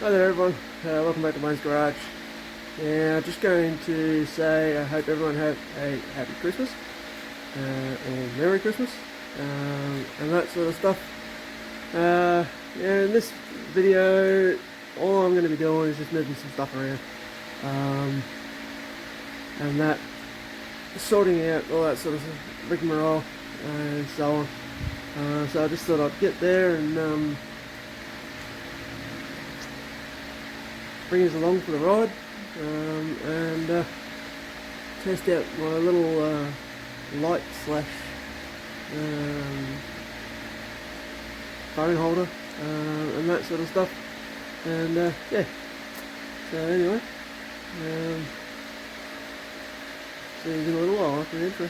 Hi there everyone, welcome back to Wayne's Garage. Now just going to say I hope everyone had a happy Christmas or Merry Christmas and that sort of stuff. Yeah, in this video all I'm going to be doing is just moving some stuff around and that, sorting out all that sort of rigmarole and so on. So I just thought I'd get there and bring us along for the ride and test out my little light slash phone holder and that sort of stuff, and yeah, so anyway, see you in a little while after the intro.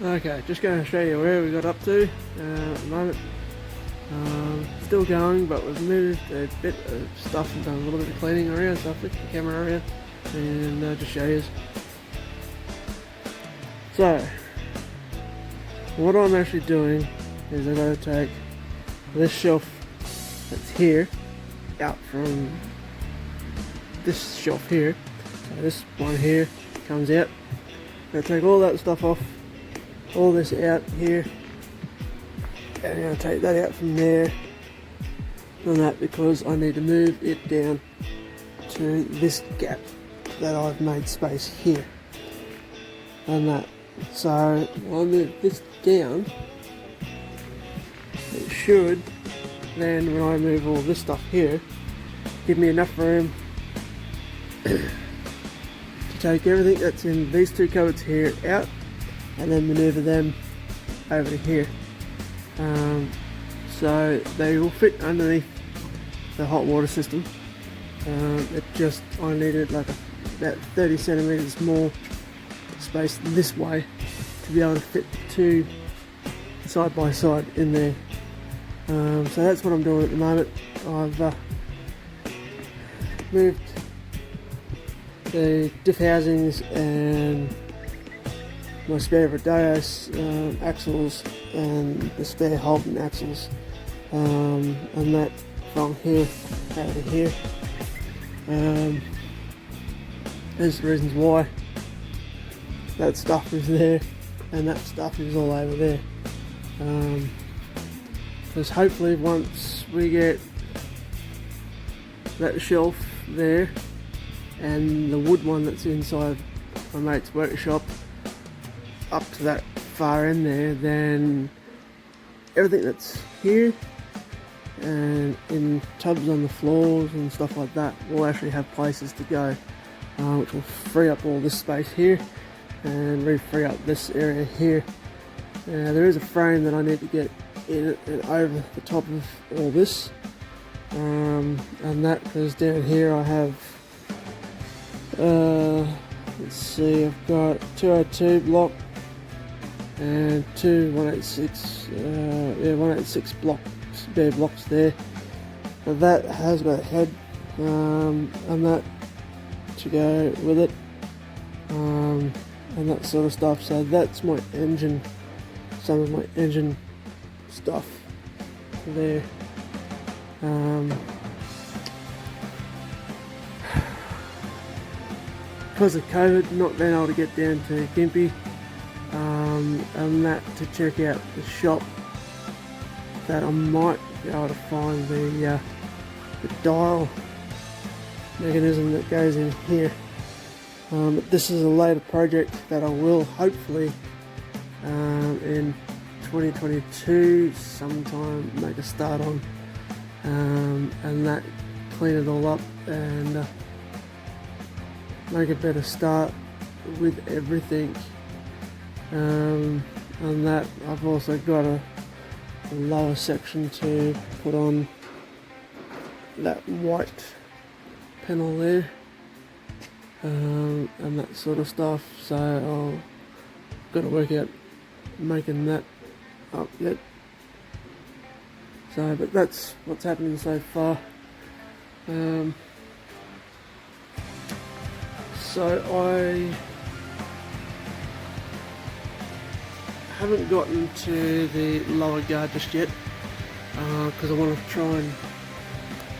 Okay, just going to show you where we got up to at the moment. Still going, but we've moved a bit of stuff and done a little bit of cleaning around, so I'll flip the camera around and just show you. So, what I'm actually doing is I'm going to take this shelf that's here out from this shelf here. So this one here comes out. I'm going to take all that stuff off, all this out here, and I'm going to take that out from there and that, because I need to move it down to this gap that I've made space here and that. So when I move this down, it should then, when I move all this stuff here, give me enough room to take everything that's in these two cupboards here out and then maneuver them over to here, so they will fit underneath the hot water system. It just, I needed like about 30 centimeters more space this way to be able to fit two side by side in there. So that's what I'm doing at the moment. I've moved the diff housings and my spare Video axles and the spare Holden axles and that from here out to here. There's the reasons why that stuff is there and that stuff is all over there, because hopefully once we get that shelf there and the wood one that's inside my mate's workshop up to that far in there, then everything that's here and in tubs on the floors and stuff like that will actually have places to go. which will free up all this space here and free up this area here. There is a frame that I need to get in and over the top of all this, and that because down here I have, let's see, I've got 202 block and two 186 blocks, bare blocks there. So that has got a head and that to go with it, and that sort of stuff. So that's my engine, some of my engine stuff there. Because of COVID, not being able to get down to Gympie, and that to check out the shop, that I might be able to find the dial mechanism that goes in here. But this is a later project that I will hopefully in 2022 sometime make a start on, and that clean it all up and make a better start with everything. And that I've also got a lower section to put on that white panel there, and that sort of stuff. So I'll got to work out making that up yet. So, but that's what's happening so far. So I haven't gotten to the lower guard just yet, because I want to try and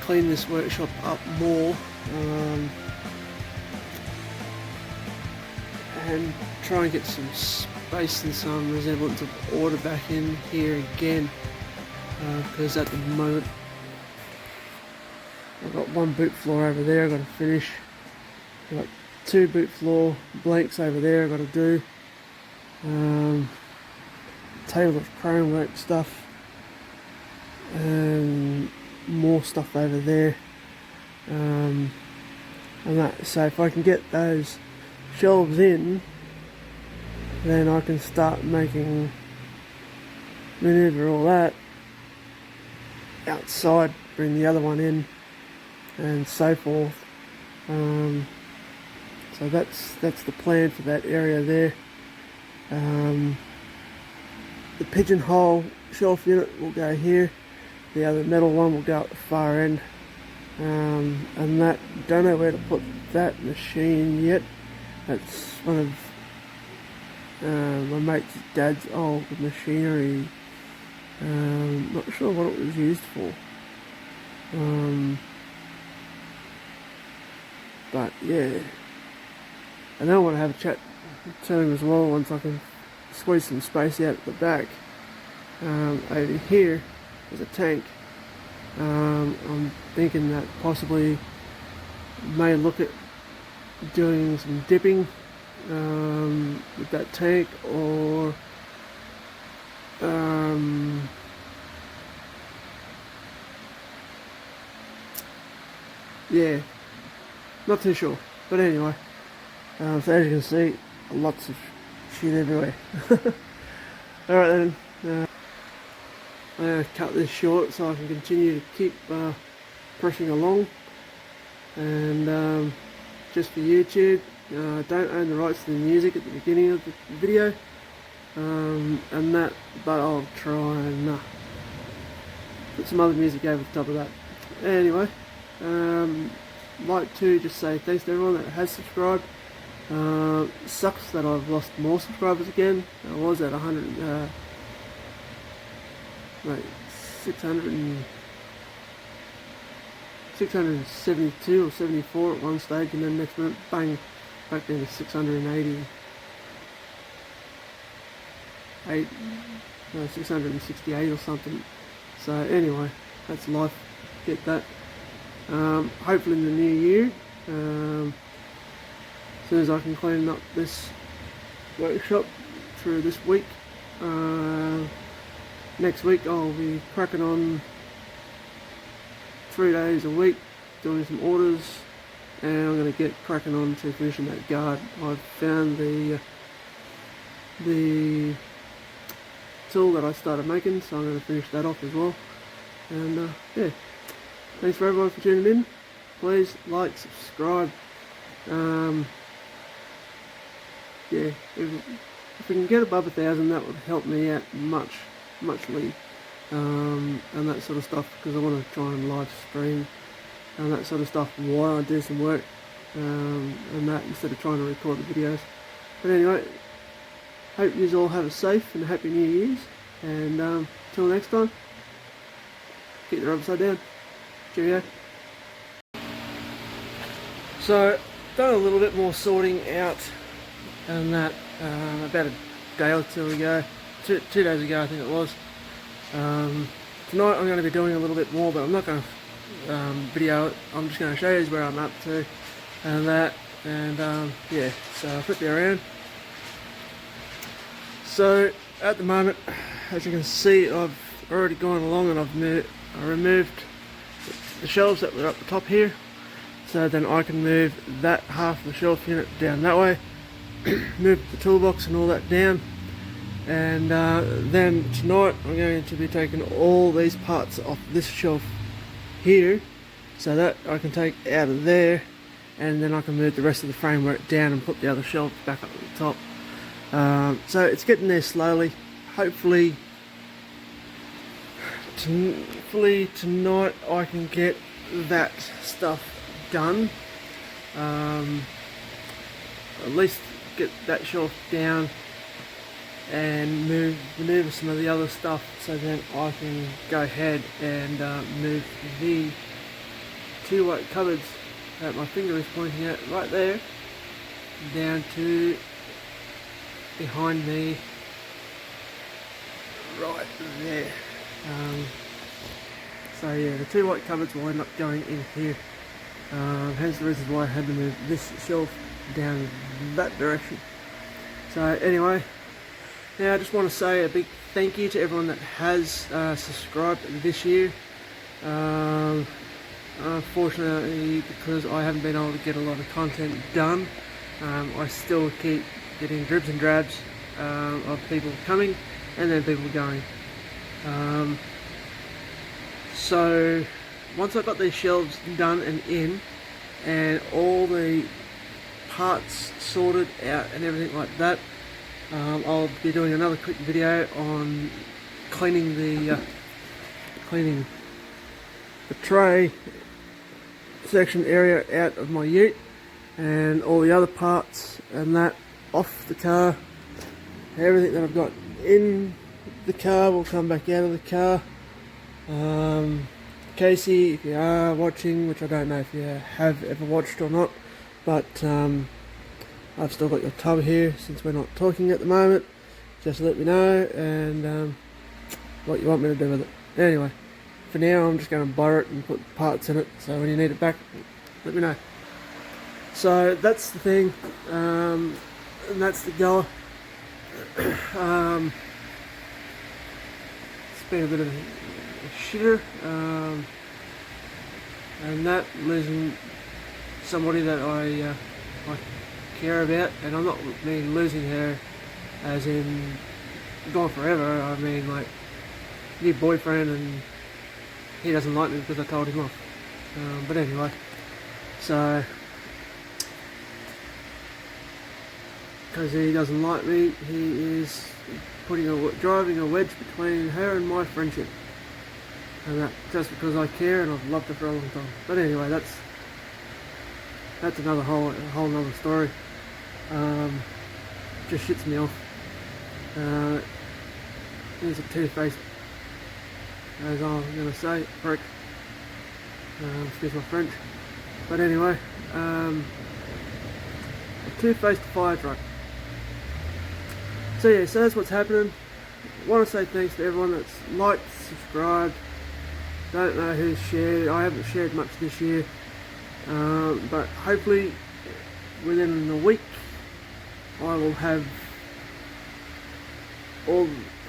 clean this workshop up more, and try and get some space and some resemblance of order back in here again, because at the moment I've got one boot floor over there I've got to finish. I've got two boot floor blanks over there I've got to do. Table of chrome work stuff and more stuff over there, and that. So if I can get those shelves in, then I can start maneuver all that outside, bring the other one in, and so forth. So that's the plan for that area there. The pigeonhole shelf unit will go here, the other metal one will go at the far end, and that, don't know where to put that machine yet. That's one of my mate's dad's old machinery. Not sure what it was used for, but yeah, I don't want to have a chat to him as well once I can squeeze some space out at the back. Over here is a tank. I'm thinking that possibly may look at doing some dipping with that tank, or yeah, not too sure, but anyway, so as you can see, lots of shit everywhere. Alright then, I'm going to cut this short so I can continue to keep pressing along, and just for YouTube, I don't own the rights to the music at the beginning of the video, and that, but I'll try and put some other music over the top of that. Anyway, like to just say thanks to everyone that has subscribed. Sucks that I've lost more subscribers again. I was at 672 or 74 at one stage, and then next minute, bang, back down to 668 or something. So anyway, that's life. Get that. Hopefully in the new year, as soon as I can clean up this workshop through this week, next week I'll be cracking on 3 days a week doing some orders, and I'm going to get cracking on to finishing that guard. I've found the tool that I started making, so I'm going to finish that off as well. And yeah, thanks for everyone for tuning in. Please like, subscribe. Yeah, if we can get above 1,000, that would help me out muchly, and that sort of stuff, because I want to try and live stream and that sort of stuff while I do some work, and that, instead of trying to record the videos. But anyway, hope you all have a safe and happy New Year's, and till next time, keep your upside down. Cheerio. So, done a little bit more sorting out and that about a day or two ago, two days ago I think it was. Tonight I'm going to be doing a little bit more, but I'm not going to video it. I'm just going to show you where I'm up to and that, and yeah, so I'll flip you around. So at the moment, as you can see, I've already gone along and I removed the shelves that were up the top here, so then I can move that half of the shelf unit down that way, move the toolbox and all that down, and then tonight I'm going to be taking all these parts off this shelf here, so that I can take out of there, and then I can move the rest of the framework down and put the other shelf back up at the top. So it's getting there slowly. Hopefully tonight I can get that stuff done. At least get that shelf down and maneuver some of the other stuff, so then I can go ahead and move the two white cupboards that my finger is pointing at right there down to behind me right there. So yeah, the two white cupboards will end up going in here, hence the reason why I had to move this shelf down that direction. So anyway, now I just want to say a big thank you to everyone that has subscribed this year. Unfortunately, because I haven't been able to get a lot of content done, I still keep getting dribs and drabs of people coming and then people going. So once I've got these shelves done and in, and all the parts sorted out and everything like that, I'll be doing another quick video on cleaning the tray section area out of my ute, and all the other parts and that off the car. Everything that I've got in the car will come back out of the car. Casey, if you are watching, which I don't know if you have ever watched or not, but I've still got your tub here, since we're not talking at the moment. Just let me know, and what you want me to do with it. Anyway, for now I'm just going to borrow it and put parts in it, so when you need it back, let me know. So that's the thing, and that's the goer. It's been a bit of a shitter, and that, losing somebody that I care about, and I'm not mean losing her as in gone forever. I mean like new boyfriend, and he doesn't like me because I told him off. But anyway, so because he doesn't like me, he is driving a wedge between her and my friendship, and that just because I care and I've loved her for a long time. But anyway, that's another whole nother story. Just shits me off. He's a two-faced, as I'm gonna say, prick. Excuse my French. But anyway, a two-faced fire truck. So yeah, so that's what's happening. I want to say thanks to everyone that's liked, subscribed. Don't know who's shared. I haven't shared much this year, but hopefully within a week I will have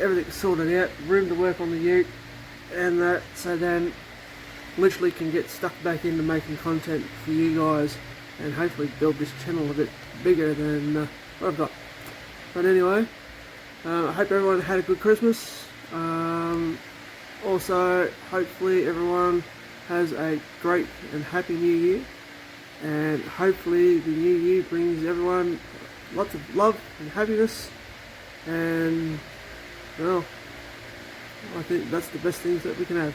everything sorted out, room to work on the ute and that, so then literally can get stuck back into making content for you guys and hopefully build this channel a bit bigger than what I've got. But anyway, I hope everyone had a good Christmas. Also, hopefully everyone has a great and happy new year, and hopefully the new year brings everyone lots of love and happiness, and well, I think that's the best things that we can have.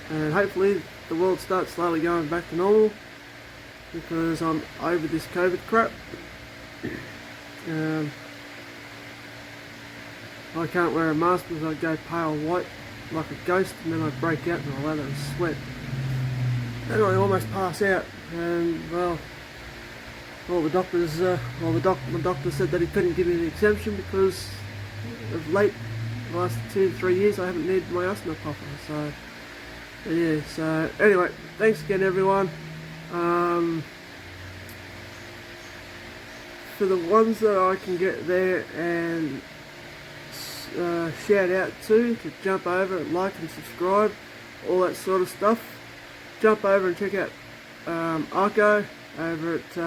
And hopefully the world starts slowly going back to normal, because I'm over this COVID crap. I can't wear a mask because I go pale white like a ghost, and then I break out and I lather and sweat. Then I almost pass out, and well, the doctors, my doctor said that he couldn't give me an exemption because of late, the last 2-3 years I haven't needed my asthma popper. So yeah, so anyway, thanks again everyone. For the ones that I can get there and shout out to jump over and like and subscribe, all that sort of stuff, jump over and check out Arco over at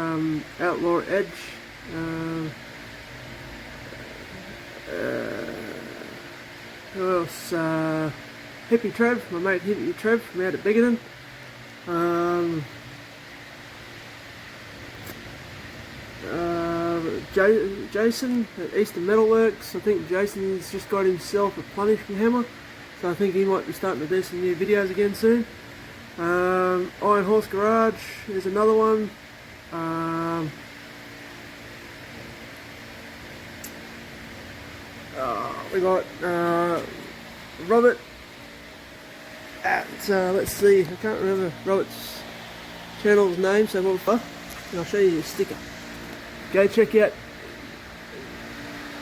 Outlaw Edge. Who else? Hippie Trev, my mate Hippie Trev from out at Biggin. Jason at Eastern Metalworks. I think Jason's just got himself a punishing hammer, so I think he might be starting to do some new videos again soon. Iron Horse Garage is another one. We got Robert at let's see, I can't remember Robert's channel's name, so and I'll show you his sticker. Go check out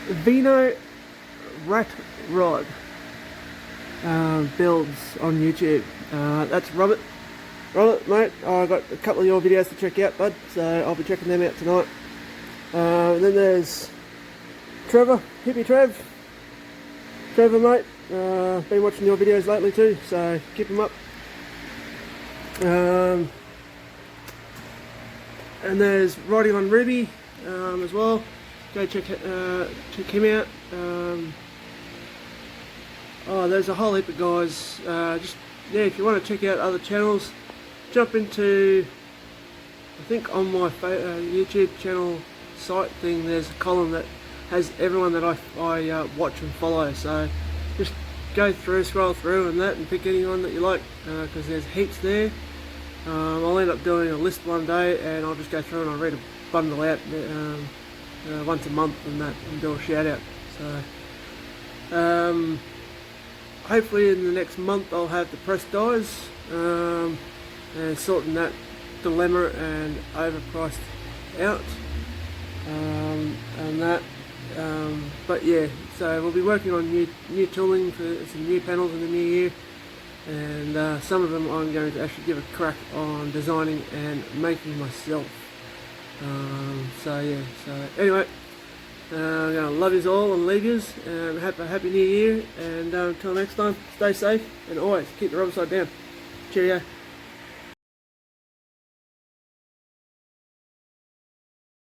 Vino Rat Rod builds on YouTube. That's Robert. Robert, mate, I've got a couple of your videos to check out, bud, so I'll be checking them out tonight. Then there's Trevor, Hippie Trev. Trevor, mate, been watching your videos lately too, so keep them up. And there's Riding on Ruby as well. Go check him out. There's a whole heap of guys. Just yeah, if you want to check out other channels, jump into, I think on my YouTube channel site thing, there's a column that has everyone that I watch and follow. So just go through, scroll through and that, and pick anyone that you like, because there's heaps there. I'll end up doing a list one day, and I'll just go through and I'll read a bundle out once a month and that, and do a shout out. So hopefully in the next month I'll have the press dies and sorting that dilemma and overpriced out and that. But yeah, so we'll be working on new tooling for some new panels in the new year, and some of them I'm going to actually give a crack on designing and making myself. So yeah, so anyway, I'm going to love yous all and leave yous, and have a happy new year, and until next time, stay safe and always keep the rubber side down. Cheerio.